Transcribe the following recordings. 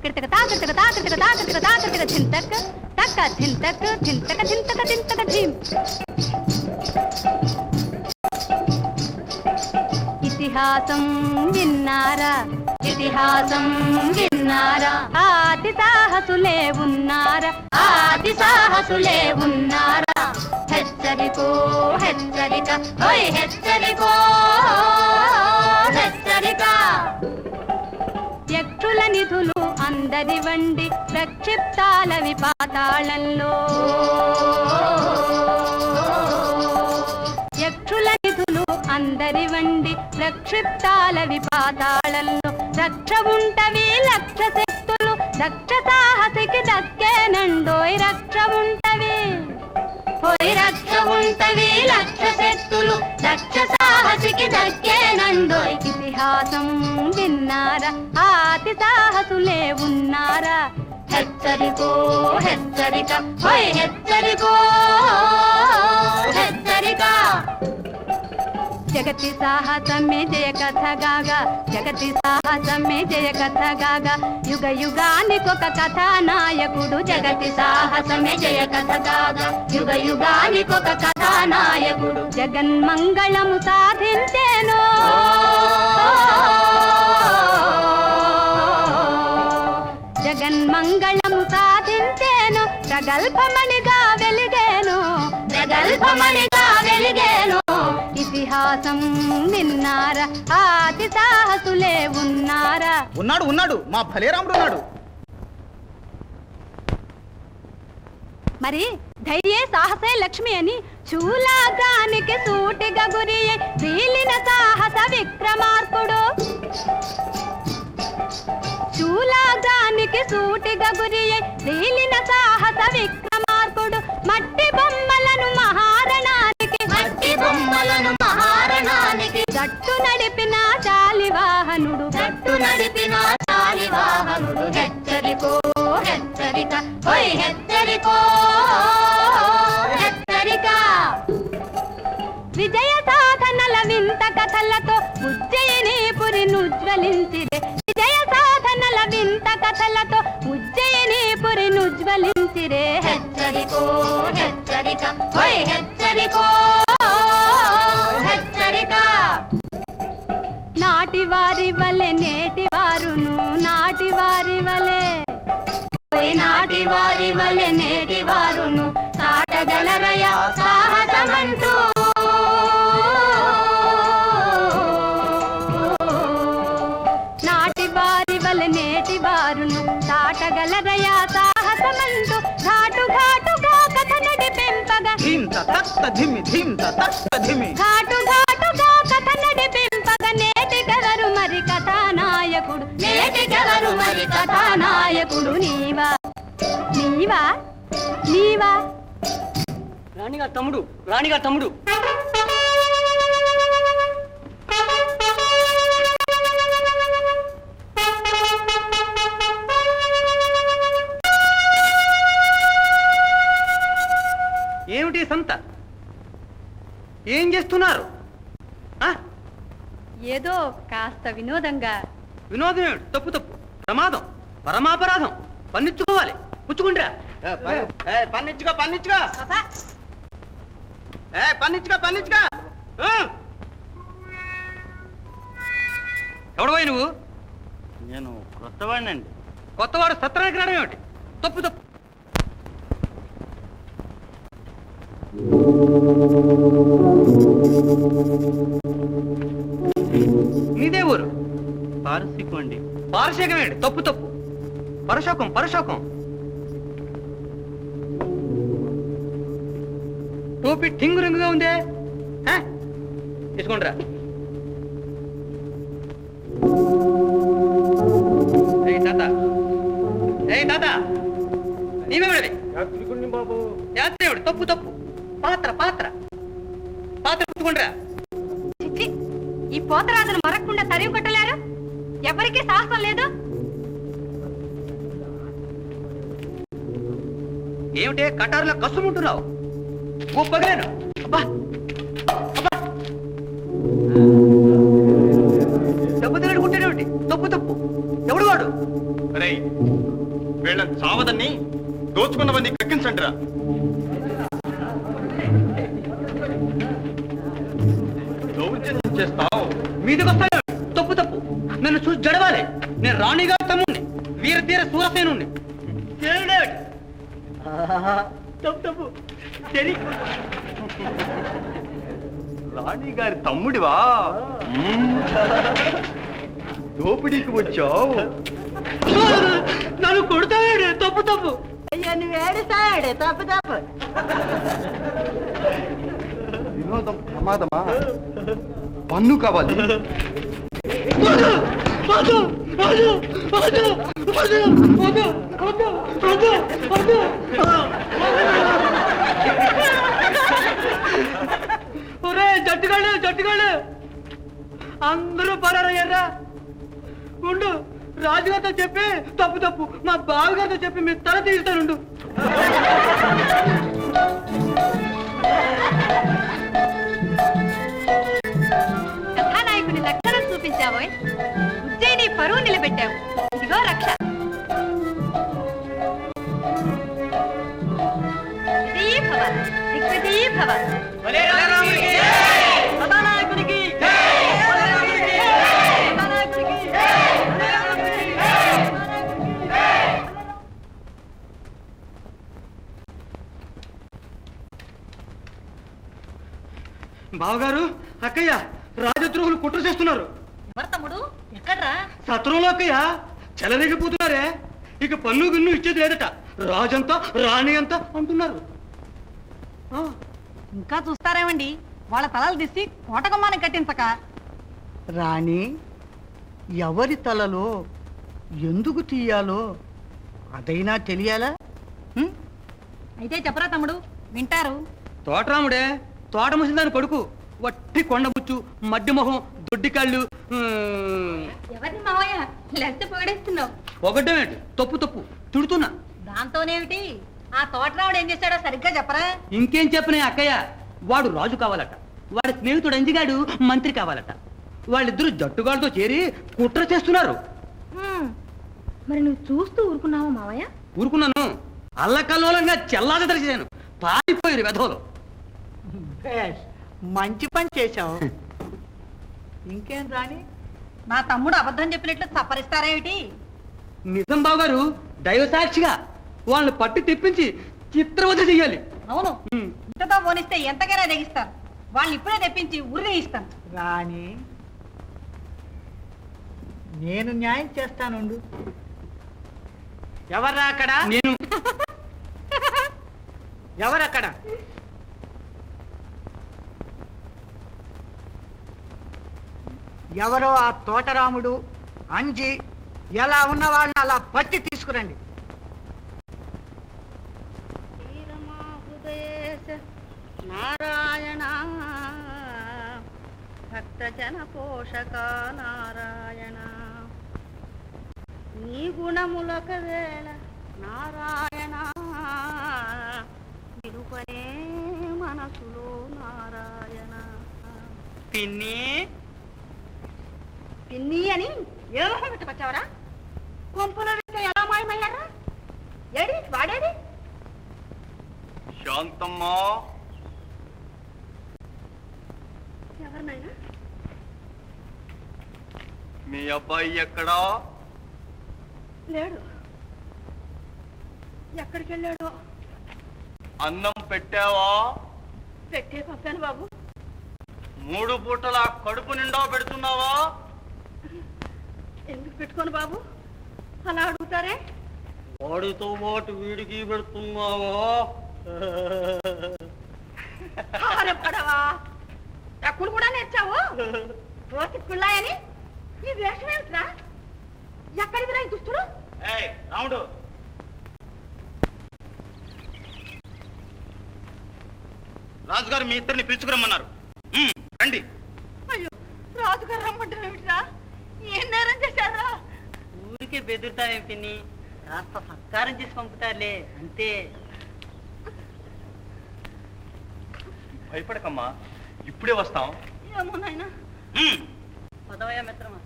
తాకిడతక తాకిడతక తాకిడతక తాకిడతక తాకిడతక ధింతక తక్క ధింతక ధింతక ధింతక ధింతక ధిం. ఇతిహాసం విన్నారా ఇతిహాసం విన్నారా ఆది సాహసులే ఉన్నారా ఆది సాహసులే ఉన్నారా. హెచ్చరికో హెచ్చరిక ఓయ్ హెచ్చరికో హెచ్చరిక. యక్షుల నిధులు అందరి వండి ప్రక్షిప్తాలవి పాతాళంలో. యక్షుల నిధులు అందరి వండి ప్రక్షిప్తాలవి పాతాళంలో. రక్ష ఉంటవి లక్ష శక్తులు దక్ష సాహసికి దక్కేనండోయ్ రక్ష ఉంటవి ఓయ్ రక్ష ఉంటవి లక్ష శక్తులు దక్ష సాహసికి దక్కేనండోయ్. ఇతిహాసం విన్నారా ఆది సాహసులే ఉన్నారా. హెచ్చరికో హెచ్చరిక ఓయ్ హెచ్చరికో హెచ్చరిక. జగతి సాహసమే జయ కథ గాగా జగతి సాహసమే జయ కథ గాగా. యుగ యుగానికొక కథానాయకుడు జగతి సాహసమే జయ కథ గాగా యుగ యుగానికొక కథానాయకుడు. జగన్మంగళము సాధించేను జగన్మంగళము సాధించేను. ప్రగల్భమణిగా వెలిగేను ప్రగల్భమణిగా వెలిగేను. ఇతిహాసం విన్నారా ఆది సాహసులే ఉన్నారా. ఉన్నాడు ఉన్నాడు మా భలేరాముడు ఉన్నాడు. మరి ధైర్యే సాహసే లక్ష్మి అని శూలాగానికి సూటిగా గురి వీలిన సాహస విక్రమార్కుడు. శూలాగానికి సూటిగా గురి వీలిన సాహస విక్రమార్కుడు. మట్టి బొమ్మలను మహారణానికి మట్టి బొమ్మలను మహారణానికి గట్టు నడిపిన చాలివాహనుడు గట్టు నడిపిన చాలివాహనుడు. హెచ్చరికో హెచ్చరిక ఓయ్ హెచ్చరికో హెచ్చరిక. విజయ సాధనల వింత కథలతో ఉజ్జయినీపురి నుజ్వలించిరే. విజయ సాధనల వింత కథలతో ఉజ్జయినీపురి నుజ్వలించిరే. హెచ్చరికో హెచ్చరిక ఓయ్ హెచ్చరికో హెచ్చరిక. నాటి వారి వలె నేటి వారును నాటి వారి వలె నాటి వారి వలె నేటి వారును సాటగలరయ సాహసమంటూ. నాటి వారి వలె నేటి వారును సాటగలరయ సాహసమంటూ. ఘాటు ఘాటుగా కథ నడిపింపగా ఘాటు ఘాటుగా కథ నడిపింపగా. నేటికెవరు మరి కథానాయకుడు నేటికెవరు మరి కథానాయకుడు. నీవా నీవా నీవా రాణిగారు తమ్ముడు రాణిగారు తమ్ముడు. ఏమిటి సంత ఏం చేస్తున్నారు? ఏదో కాస్త వినోదంగా. వినోదం ఏమిటి? తప్పు తప్పు ప్రమాదం పరమాపరాధం. పన్నిచ్చుకోవాలి పుచ్చుకుంటారా? పన్నిచ్చుకో పన్నిచ్చుకో పన్నిచ్చుకో పన్నిచ్చుకో. ఎవడపోయి నువ్వు? నేను కొత్తవాడినండి. కొత్తవాడు సత్రానికి రావడం ఏమిటి? తప్పు తప్పు. నీదే ఊరు? పారసీకం అండి. పారశేకం ఏంటి? తప్పు తప్పు. పరశోకం పరశోకం. టోపీ టింగు రింగుగా ఉందే. తీసుకోండిరా. తాత తాత నీవేమిడవి? బాబు యాత్రేవుడు. తప్పు తప్పు. పాత్ర పాత్ర పాత్ర పుచ్చుకుంటారా? ఈ పోతరాజును మరక్కుండా తరివి కొట్టలేరు. ఎవరికీ సాహసం లేదు. ఏమిటే కటారులో కసుముంటున్నావు? గొప్పగాను. అబ్బా అబ్బా దెబ్బ తినడు కుట్టాడేమిటి? తప్పు తప్పు. ఎవడు వాడు? చావదన్ని దోచుకున్నవన్నీ కక్కించండిరా. దౌర్జన్యం చేస్తావు. మీదకి వస్తాను. తప్పు తప్పు. నన్ను చూసి జడవాలి. నేను రాణిగా తమ్ముణ్ణి, వీరతీర సూరసేనుణ్ణి. తప్పు తప్పు సరి రాణి గారి తమ్ముడివా? దోపిడీకి వచ్చావు. నన్ను కొడతాడు. తప్పు తప్పు. అయ్యో నువ్వు ఏడుస్తాడు. తప్పు తప్పు. వినోదం ప్రమాదమా? పన్ను కావాలి. ఒరే జట్టుగాళ్ళు జట్టుగాళ్ళు అందరూ పరారయ్యారా. ఉండు, రాజుగారితో చెప్పి తప్పు తప్పు మా బావగారితో చెప్పి మీరు తల తీస్తానుండు. కథానాయకుని లక్షణం చూపించావో, ఉజ్జయిని పరువు నిలబెట్టావు. ఇదిగో రక్ష. దిగ్విజయీ భవ. కథానాయకునికి బావగారు, అక్కయ్య, రాజద్రోహులు కుట్ర చేస్తున్నారు. ఎవరు తమ్ముడు? ఎక్కడ్రా? సత్రంలో అక్కయ్య చెలరేగిపోతున్నారే. ఇక పన్ను గిన్ను ఇచ్చేది లేదట. రాజంతా రాణి అంతా అంటున్నారు. ఇంకా చూస్తారేమండి? వాళ్ళ తలలు తీసి కోటకమ్మాన్ని కట్టించక. రాణి ఎవరి తలలో ఎందుకు తీయాలో అదైనా తెలియాలా? అయితే చెప్పరా తమ్ముడు, వింటారు. తోటరాముడే, తోట ముసిందాని కొడుకు. వట్టి కొండబుచ్చు, మడ్డి మొహం, దొడ్డి కళ్ళు. ఎవరిని మావయ్య లెస్త పొగడేస్తున్నావు? ఒకటేమిటి? తప్పు తప్పు తిడుతున్నా. దాంతోనేమిటి? ఆ తోటరావుడు ఏం చేశాడో సరిగ్గా చెప్పరా? ఇంకేం చెప్పనే అక్కయ్య, వాడు రాజు కావాలట, వాడి స్నేహితుడు అంజిగాడు మంత్రి కావాలట. వాళ్ళిద్దరూ జట్టుగాళ్ళతో చేరి కుట్ర చేస్తున్నారు. మరి నువ్వు చూస్తూ ఊరుకున్నావా మావయ్య? ఊరుకున్నాను. అల్లకల్లోలంగా చెల్లాద దర్శనాను. పారిపోయారు వెధవలు. బేష్, మంచి పని చేశావు. ఇంకేం రాణి? నా తమ్ముడు అబద్ధం చెప్పినట్లు సపరిస్తారేమిటి? నిజం బావగారు, దైవసాక్షిగా వాళ్ళని పట్టి తెప్పించి చిత్రవధ చెయ్యాలి. అవును, ఇంతతో పోనిస్తే ఎంతకైనా తెగిస్తారు. వాళ్ళని ఇప్పుడే తెప్పించి ఉరి ఇస్తాను. రాణి నేను న్యాయం చేస్తానుండు. ఎవర్రా అక్కడ? నేను. ఎవరక్కడ? ఎవరో ఆ తోటరాముడు, అంజి, ఎలా ఉన్న వాళ్ళని అలా పట్టి తీసుకురండి. నారాయణ భక్తజన పోషక నారాయణ, నీ గుణములక వేళ నారాయణ, నిలుపనే మనసులో నారాయణ. పిన్ని పిన్ని అని ఏమో పెట్టుకొచ్చావరా? కొంపులో వెళ్తే ఎలా మాయమయ్యారా? ఏడి వాడేది? శాంతమ్మా, ఎవరినైనా? మీ అబ్బాయి ఎక్కడా? లేడు. ఎక్కడికి వెళ్ళాడో? అన్నం పెట్టావా? పెట్టే పంపాను బాబు. 3 పూటల కడుపు నిండా పెడుతున్నావా? ఎందుకు పెట్టుకోను బాబు? అలా అడుగుతారే? వాడితో పాటు వీడికి పెడుతున్నావా? పడవా తక్కువ కూడా నేర్చావు. రోజు పిల్లాయని ఈ వేషం ఏమిట్రా? ఎక్కడికి రా దుస్తుడు? రాముడు, రాజుగారు మీ ఇద్దరిని పిలుచుకురమ్మన్నారు. రండి. అయ్యో, రాజుగారు రమ్మంటారు ఏమిట్రా? ఏం నేరం చేశారా? ఊరికే బెదురుతావేం పిన్ని, కాస్త సత్కారం చేసి పంపుతారులే అంతే. భయపడకమ్మా, ఇప్పుడే వస్తాం. ఏమో నాయనా. పదవయ్యా మిత్రమా.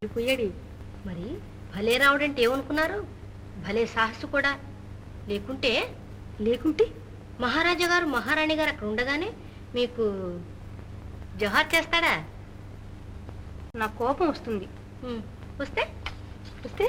పోయాడు. మరి భలే రావుడంటే ఏమనుకున్నారు? భలే సాహసు కూడా. లేకుంటే లేకుంటే మహారాజా గారు మహారాణి గారు అక్కడ ఉండగానే మీకు జోహార్ చేస్తాడా? నా కోపం వస్తుంది. వస్తే వస్తే